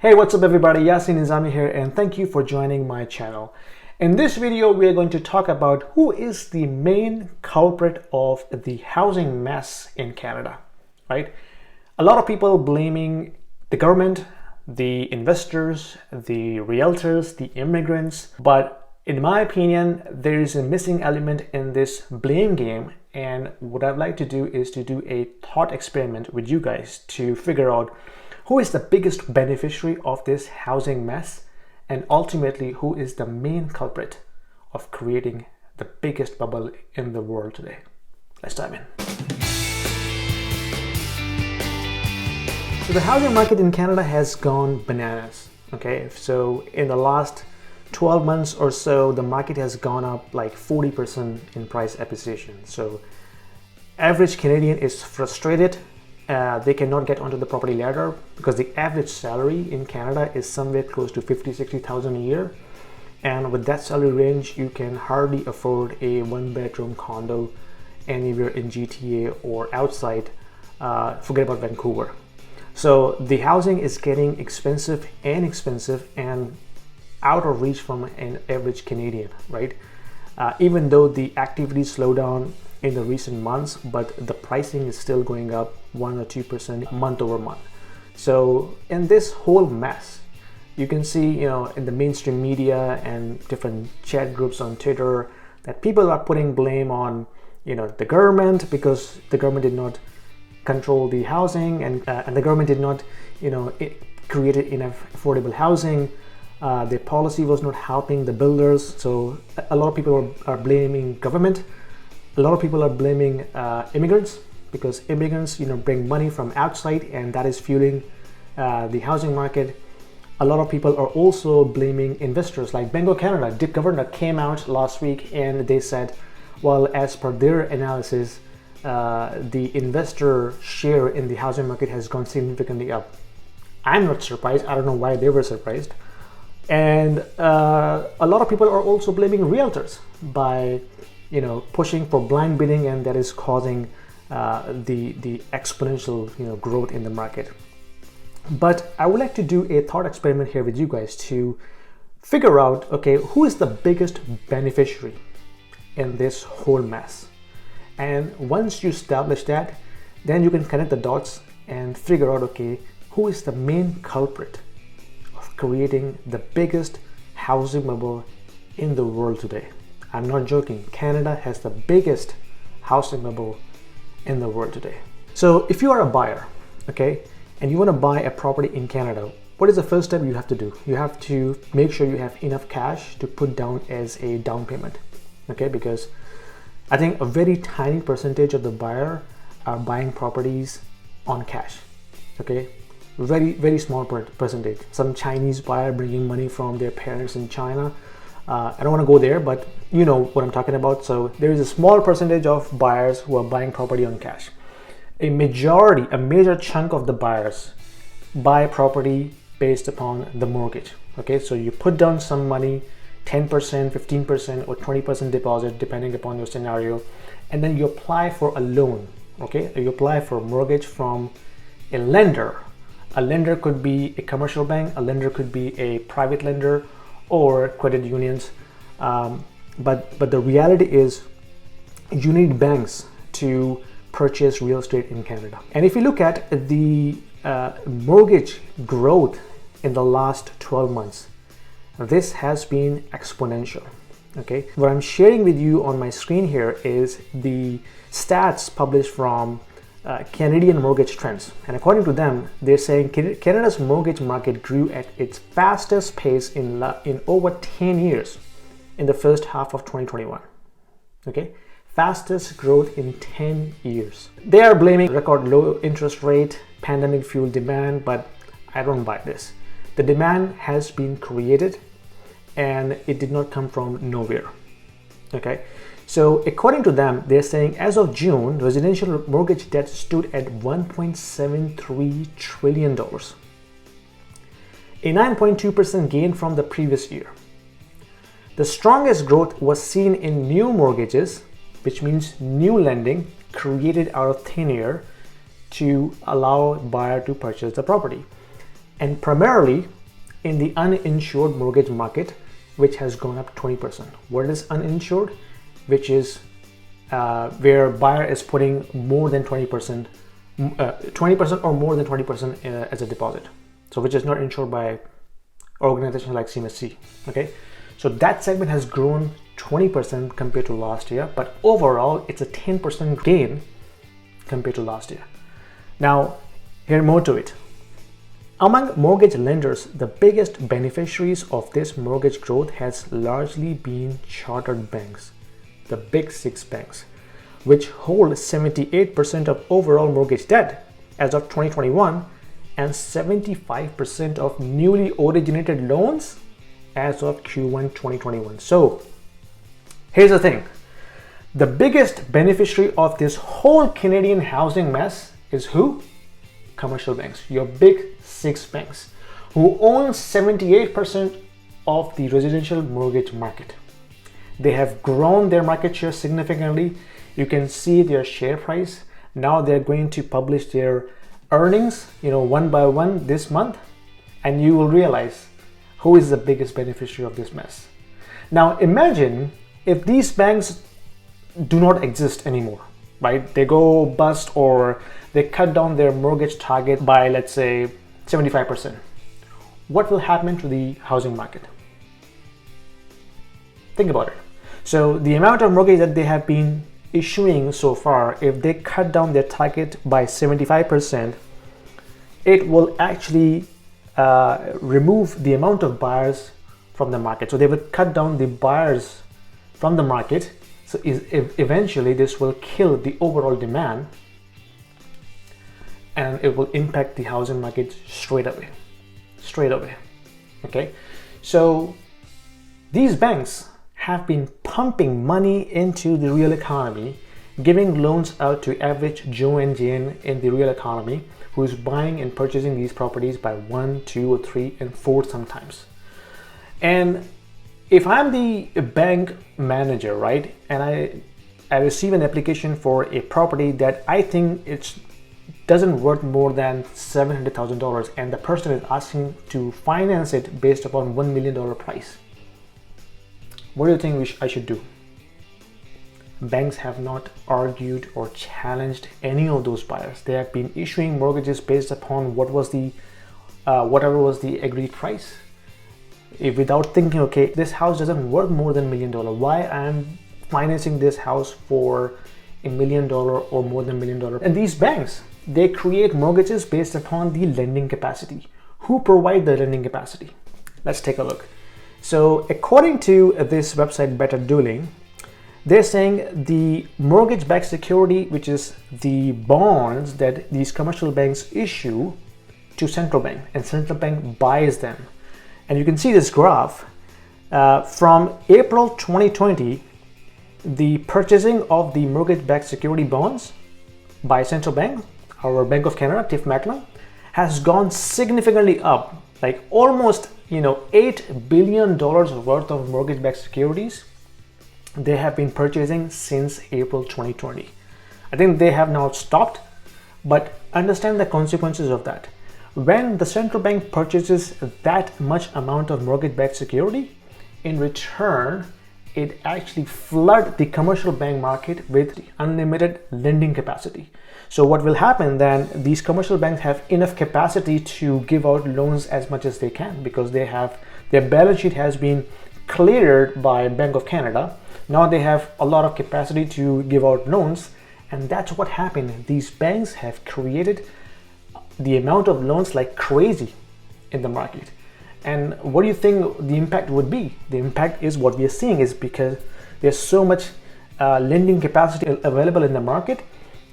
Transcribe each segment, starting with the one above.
Hey, what's up everybody? Yasin Nizami here and thank you for joining my channel. In this video, we are going to talk about who is the main culprit of the housing mess in Canada, right? A lot of people blaming the government, the investors, the realtors, the immigrants, but in my opinion, there is a missing element in this blame game, and what I'd like to do is to do a thought experiment with you guys to figure out who is the biggest beneficiary of this housing mess, and ultimately who is the main culprit of creating the biggest bubble in the world today. Let's dive in. So the housing market in Canada has gone bananas. Okay, so in the last 12 months or so, the market has gone up like 40% in price appreciation. So average Canadian is frustrated. They cannot get onto the property ladder because the average salary in Canada is somewhere close to 50,000-60,000 a year, and with that salary range you can hardly afford a one-bedroom condo anywhere in GTA or outside. Forget about Vancouver. So the housing is getting expensive and out of reach from an average Canadian, right? Even though the activity slowed down in the recent months, but the pricing is still going up 1 or 2% month over month. So in this whole mess, you can see, in the mainstream media and different chat groups on Twitter, that people are putting blame on, the government, because the government did not control the housing, and the government did not, create enough affordable housing. Their policy was not helping the builders. So a lot of people are blaming government. A lot of people are blaming immigrants, because immigrants, bring money from outside, and that is fueling the housing market. A lot of people are also blaming investors, like Bank of Canada. The governor came out last week and they said, well, as per their analysis, the investor share in the housing market has gone significantly up. I'm not surprised. I don't know why they were surprised. And a lot of people are also blaming realtors by pushing for blind bidding, and that is causing the exponential growth in the market. But I would like to do a thought experiment here with you guys to figure out, okay, who is the biggest beneficiary in this whole mess? And once you establish that, then you can connect the dots and figure out, okay, who is the main culprit of creating the biggest housing bubble in the world today. I'm not joking. Canada has the biggest housing bubble in the world today. So if you are a buyer, okay, and you want to buy a property in Canada, what is the first step you have to do? You have to make sure you have enough cash to put down as a down payment, okay? Because I think a very tiny percentage of the buyer are buying properties on cash, okay? Very, very small percentage. Some Chinese buyer bringing money from their parents in China. I don't want to go there, but you know what I'm talking about. So there is a small percentage of buyers who are buying property on cash. A major chunk of the buyers buy property based upon the mortgage. Okay, so you put down some money, 10%, 15%, or 20% deposit, depending upon your scenario, and then you apply for a loan. Okay, you apply for a mortgage from a lender. A lender could be a commercial bank, a lender could be a private lender, or credit unions, but the reality is you need banks to purchase real estate in Canada. And if you look at the mortgage growth in the last 12 months, this has been exponential. Okay, what I'm sharing with you on my screen here is the stats published from Canadian Mortgage Trends, and according to them, they're saying Canada's mortgage market grew at its fastest pace in over 10 years in the first half of 2021. Okay, fastest growth in 10 years. They are blaming record low interest rate, pandemic fueled demand, but I don't buy this. The demand has been created, and it did not come from nowhere. Okay. So according to them, they're saying as of June, residential mortgage debt stood at $1.73 trillion, a 9.2% gain from the previous year. The strongest growth was seen in new mortgages, which means new lending created out of thin air to allow buyer to purchase the property. and primarily in the uninsured mortgage market, which has gone up 20%. What is uninsured? Which is where buyer is putting more than 20%, 20% or more than 20% as a deposit. So which is not insured by organizations like CMHC. Okay, so that segment has grown 20% compared to last year, but overall it's a 10% gain compared to last year. Now, here more to it. Among mortgage lenders, the biggest beneficiaries of this mortgage growth has largely been chartered banks, the big six banks, which hold 78% of overall mortgage debt as of 2021 and 75% of newly originated loans as of Q1 2021. So here's the thing. The biggest beneficiary of this whole Canadian housing mess is who? Commercial banks, your big six banks, who own 78% of the residential mortgage market. They have grown their market share significantly. You can see their share price. Now they're going to publish their earnings, one by one this month, and you will realize who is the biggest beneficiary of this mess. Now imagine if these banks do not exist anymore, right? They go bust or they cut down their mortgage target by, let's say, 75%. What will happen to the housing market? Think about it. So the amount of mortgage that they have been issuing so far, if they cut down their target by 75%, it will actually remove the amount of buyers from the market. So they will cut down the buyers from the market. So eventually this will kill the overall demand and it will impact the housing market straight away. Okay, so these banks have been pumping money into the real economy, giving loans out to average Joe and Jane in the real economy who is buying and purchasing these properties by 1, 2, or 3, and 4 sometimes. And if I'm the bank manager, right, and I receive an application for a property that I think it doesn't worth more than $700,000 and the person is asking to finance it based upon $1 million price, what do you think I should do? Banks have not argued or challenged any of those buyers. They have been issuing mortgages based upon what was the whatever was the agreed price, without thinking, okay, this house doesn't worth more than $1 million. Why I'm financing this house for $1 million or more than $1 million? And these banks, they create mortgages based upon the lending capacity. Who provide the lending capacity? Let's take a look. So according to this website, Better Dueling, they're saying the mortgage-backed security, which is the bonds that these commercial banks issue to central bank, and central bank buys them. And you can see this graph from April 2020, the purchasing of the mortgage-backed security bonds by central bank, our Bank of Canada, TIF Macklem, has gone significantly up, like almost $8 billion worth of mortgage-backed securities they have been purchasing since April 2020. I think they have now stopped, but understand the consequences of that. When the central bank purchases that much amount of mortgage-backed security, in return, it actually floods the commercial bank market with unlimited lending capacity. So what will happen then, these commercial banks have enough capacity to give out loans as much as they can because they have, their balance sheet has been cleared by Bank of Canada. Now they have a lot of capacity to give out loans, and that's what happened. These banks have created the amount of loans like crazy in the market. And what do you think the impact would be? The impact is what we are seeing is because there's so much lending capacity available in the market,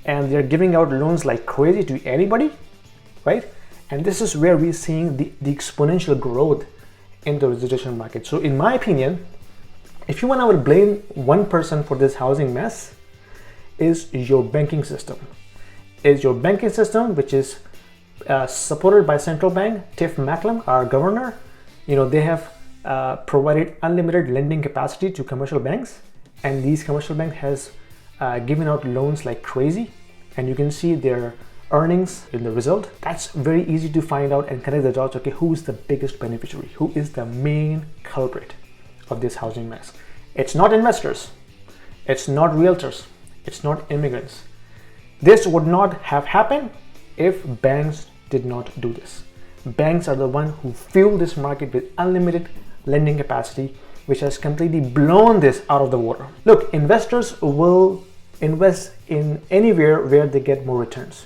and they're giving out loans like crazy to anybody, right? And this is where we're seeing the exponential growth in the residential market. So in my opinion, if you want to blame one person for this housing mess, is your banking system. Is your banking system, which is supported by central bank, TIF Macklem, our governor. They have provided unlimited lending capacity to commercial banks, and these commercial banks has given out loans like crazy, and you can see their earnings in the result, that's very easy to find out and connect the dots. Okay, who is the biggest beneficiary? Who is the main culprit of this housing mess? It's not investors, it's not realtors, it's not immigrants. This would not have happened if banks did not do this. Banks are the one who fuel this market with unlimited lending capacity, which has completely blown this out of the water. Look, investors will invest in anywhere where they get more returns.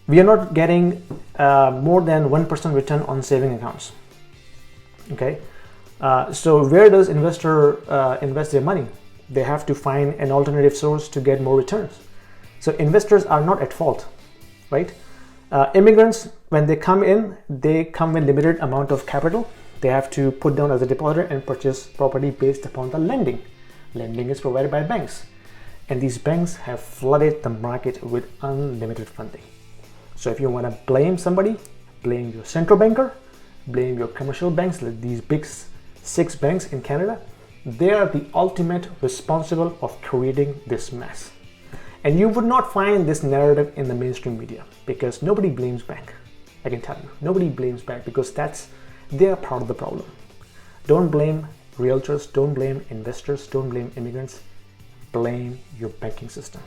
We are not getting more than 1% return on saving accounts. Okay, so where does investor invest their money? They have to find an alternative source to get more returns. So investors are not at fault, right? Immigrants, when they come in with limited amount of capital. They have to put down as a deposit and purchase property based upon the lending. Lending is provided by banks, and these banks have flooded the market with unlimited funding. So if you want to blame somebody, blame your central banker, blame your commercial banks, like these big 6 banks in Canada. They are the ultimate responsible of creating this mess. And you would not find this narrative in the mainstream media because nobody blames bank. I can tell you, nobody blames bank because they are part of the problem. Don't blame realtors, don't blame investors, don't blame immigrants, blame your banking system.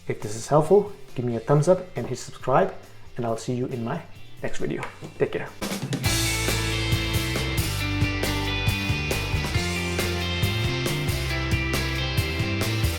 If this is helpful, give me a thumbs up and hit subscribe, and I'll see you in my next video. Take care.